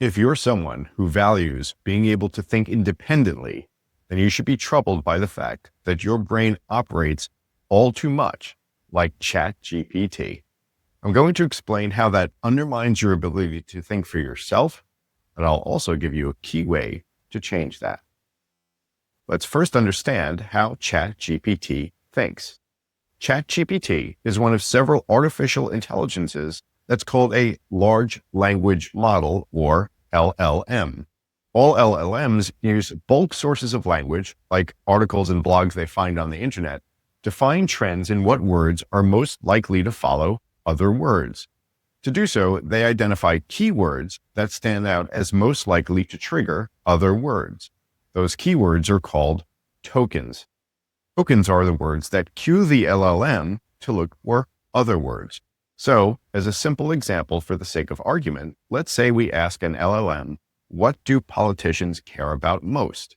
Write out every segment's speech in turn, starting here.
If you're someone who values being able to think independently, then you should be troubled by the fact that your brain operates all too much like ChatGPT. I'm going to explain how that undermines your ability to think for yourself, and I'll also give you a key way to change that. Let's first understand how ChatGPT thinks. ChatGPT is one of several artificial intelligences that's called a large language model, or LLM. All LLMs use bulk sources of language, like articles and blogs they find on the internet, to find trends in what words are most likely to follow other words. To do so, they identify keywords that stand out as most likely to trigger other words. Those keywords are called tokens. Tokens are the words that cue the LLM to look for other words. So, as a simple example for the sake of argument, let's say we ask an LLM, what do politicians care about most?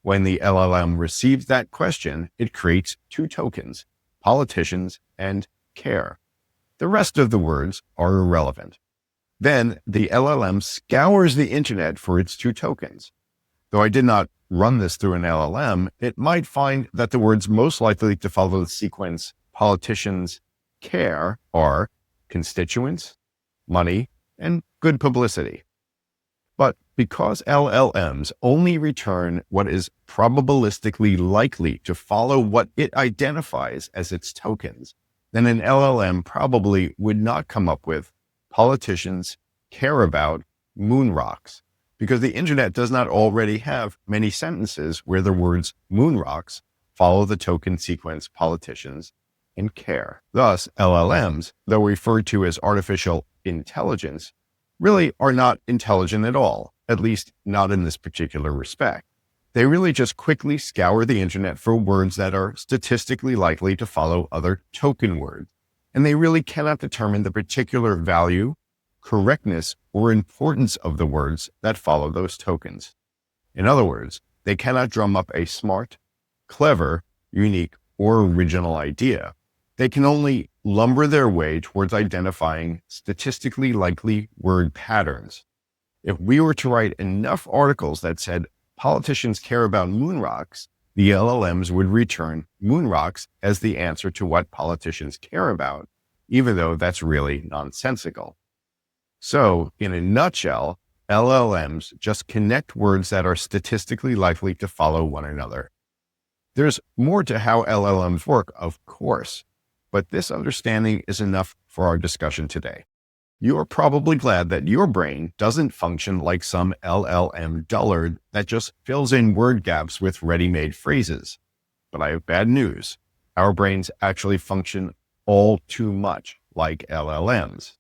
When the LLM receives that question, it creates two tokens, politicians and care. The rest of the words are irrelevant. Then the LLM scours the internet for its two tokens. Though I did not run this through an LLM, it might find that the words most likely to follow the sequence politicians care are constituents, money, and good publicity. But because LLMs only return what is probabilistically likely to follow what it identifies as its tokens, then an LLM probably would not come up with politicians care about moon rocks, because the internet does not already have many sentences where the words moon rocks follow the token sequence politicians and care. Thus, LLMs, though referred to as artificial intelligence, really are not intelligent at all, at least not in this particular respect. They really just quickly scour the internet for words that are statistically likely to follow other token words, and they really cannot determine the particular value, correctness, or importance of the words that follow those tokens. In other words, they cannot drum up a smart, clever, unique, or original idea. They can only lumber their way towards identifying statistically likely word patterns. If we were to write enough articles that said politicians care about moon rocks, the LLMs would return moon rocks as the answer to what politicians care about, even though that's really nonsensical. So, in a nutshell, LLMs just connect words that are statistically likely to follow one another. There's more to how LLMs work, of course, but this understanding is enough for our discussion today. You're probably glad that your brain doesn't function like some LLM dullard that just fills in word gaps with ready-made phrases. But I have bad news. Our brains actually function all too much like LLMs.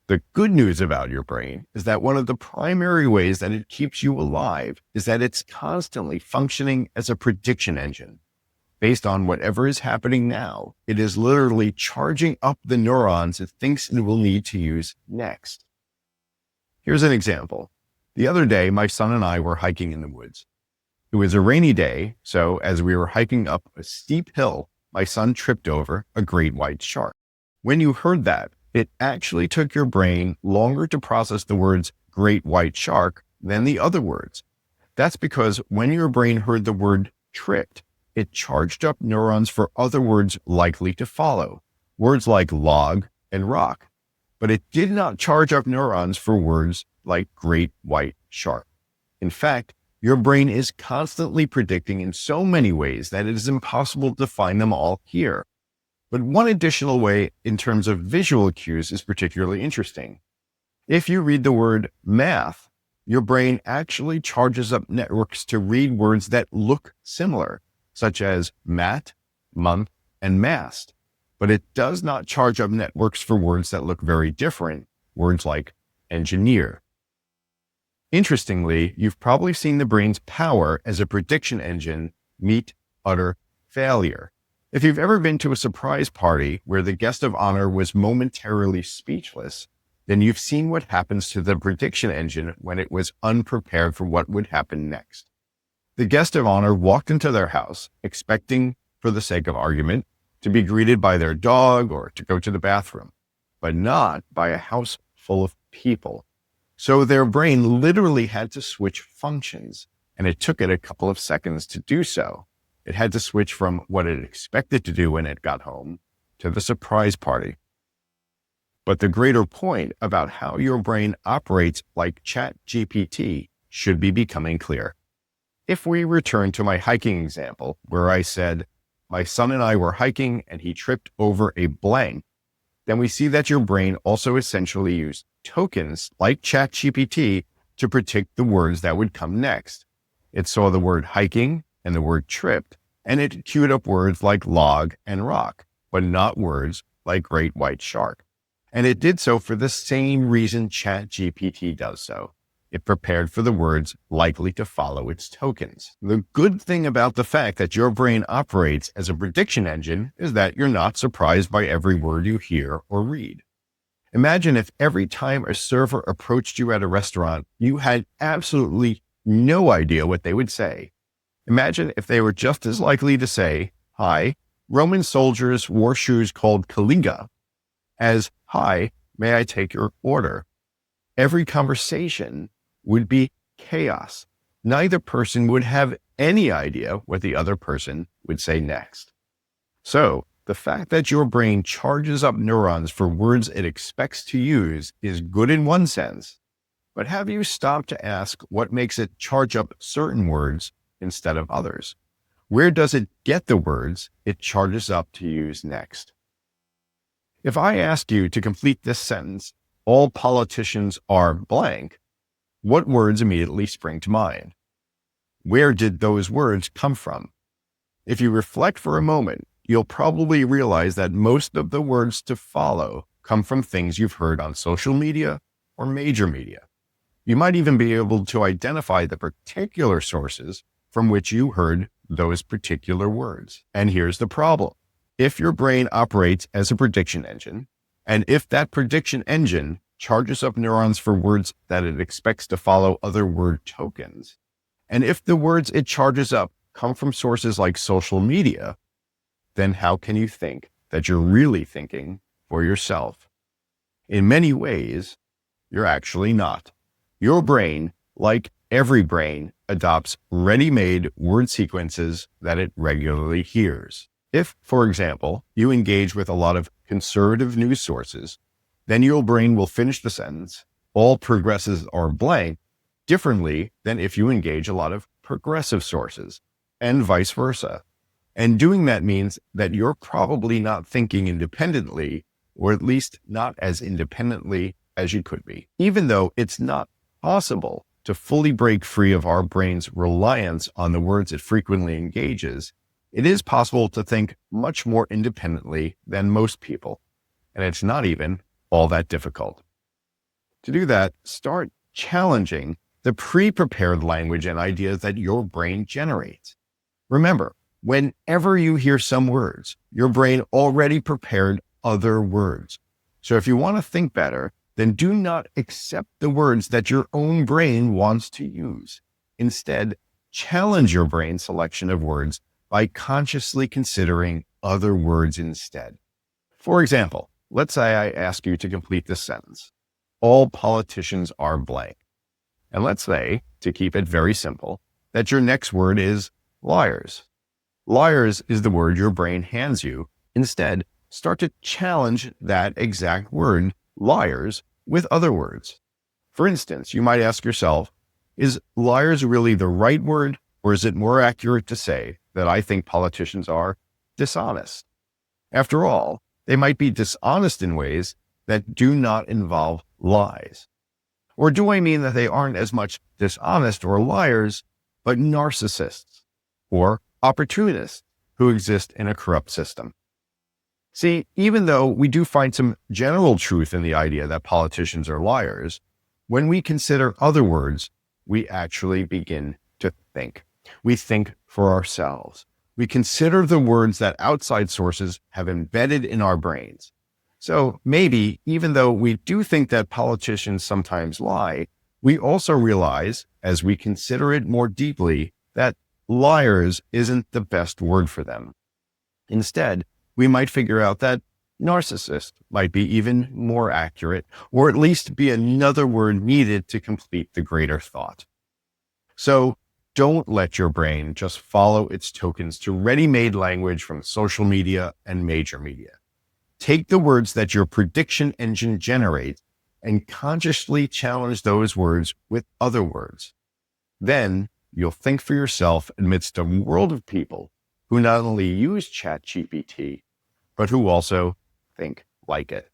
The good news about your brain is that one of the primary ways that it keeps you alive is that it's constantly functioning as a prediction engine. Based on whatever is happening now, it is literally charging up the neurons it thinks it will need to use next. Here's an example. The other day, my son and I were hiking in the woods. It was a rainy day, so as we were hiking up a steep hill, my son tripped over a great white shark. When you heard that, it actually took your brain longer to process the words great white shark than the other words. That's because when your brain heard the word tripped, it charged up neurons for other words likely to follow, words like log and rock, but it did not charge up neurons for words like great white shark. In fact, your brain is constantly predicting in so many ways that it is impossible to find them all here. But one additional way in terms of visual cues is particularly interesting. If you read the word math, your brain actually charges up networks to read words that look similar, such as mat, month, and mast. But it does not charge up networks for words that look very different, words like engineer. Interestingly, you've probably seen the brain's power as a prediction engine meet utter failure. If you've ever been to a surprise party where the guest of honor was momentarily speechless, then you've seen what happens to the prediction engine when it was unprepared for what would happen next. The guest of honor walked into their house, expecting, for the sake of argument, to be greeted by their dog or to go to the bathroom, but not by a house full of people. So their brain literally had to switch functions, and it took it a couple of seconds to do so. It had to switch from what it expected to do when it got home to the surprise party. But the greater point about how your brain operates like ChatGPT should be becoming clear. If we return to my hiking example, where I said, my son and I were hiking and he tripped over a blank, then we see that your brain also essentially used tokens like ChatGPT to predict the words that would come next. It saw the word hiking and the word tripped, and it queued up words like log and rock, but not words like great white shark. And it did so for the same reason ChatGPT does so. It prepared for the words likely to follow its tokens. The good thing about the fact that your brain operates as a prediction engine is that you're not surprised by every word you hear or read. Imagine if every time a server approached you at a restaurant, you had absolutely no idea what they would say. Imagine if they were just as likely to say, "Hi, Roman soldiers wore shoes called caliga," as, "Hi, may I take your order?" Every conversation would be chaos. Neither person would have any idea what the other person would say next. So, the fact that your brain charges up neurons for words it expects to use is good in one sense, but have you stopped to ask what makes it charge up certain words instead of others? Where does it get the words it charges up to use next? If I ask you to complete this sentence, all politicians are blank, what words immediately spring to mind? Where did those words come from? If you reflect for a moment, you'll probably realize that most of the words to follow come from things you've heard on social media or major media. You might even be able to identify the particular sources from which you heard those particular words. And here's the problem. If your brain operates as a prediction engine, and if that prediction engine charges up neurons for words that it expects to follow other word tokens, and if the words it charges up come from sources like social media, then how can you think that you're really thinking for yourself? In many ways, you're actually not. Your brain, like every brain, adopts ready-made word sequences that it regularly hears. If, for example, you engage with a lot of conservative news sources, then your brain will finish the sentence, "All progressives are blank," differently than if you engage a lot of progressive sources, and vice versa. And doing that means that you're probably not thinking independently, or at least not as independently as you could be. Even though it's not possible to fully break free of our brain's reliance on the words it frequently engages, it is possible to think much more independently than most people, and it's not even all that difficult. To do that, start challenging the pre-prepared language and ideas that your brain generates. Remember, whenever you hear some words, your brain already prepared other words. So if you want to think better, then do not accept the words that your own brain wants to use. Instead, challenge your brain's selection of words by consciously considering other words instead. For example, let's say I ask you to complete this sentence. All politicians are blank. And let's say, to keep it very simple, that your next word is liars. Liars is the word your brain hands you. Instead, start to challenge that exact word, liars, with other words. For instance, you might ask yourself, is liars really the right word, or is it more accurate to say that I think politicians are dishonest? After all, they might be dishonest in ways that do not involve lies. Or do I mean that they aren't as much dishonest or liars, but narcissists or opportunists who exist in a corrupt system? See, even though we do find some general truth in the idea that politicians are liars, when we consider other words, we actually begin to think. We think for ourselves. We consider the words that outside sources have embedded in our brains. So maybe, even though we do think that politicians sometimes lie, we also realize, as we consider it more deeply, that liars isn't the best word for them. Instead, we might figure out that Narcissist might be even more accurate, or at least be another word needed to complete the greater thought. So don't let your brain just follow its tokens to ready-made language from social media and major media. Take the words that your prediction engine generates and consciously challenge those words with other words. Then you'll think for yourself amidst a world of people who not only use ChatGPT, but who also think like it.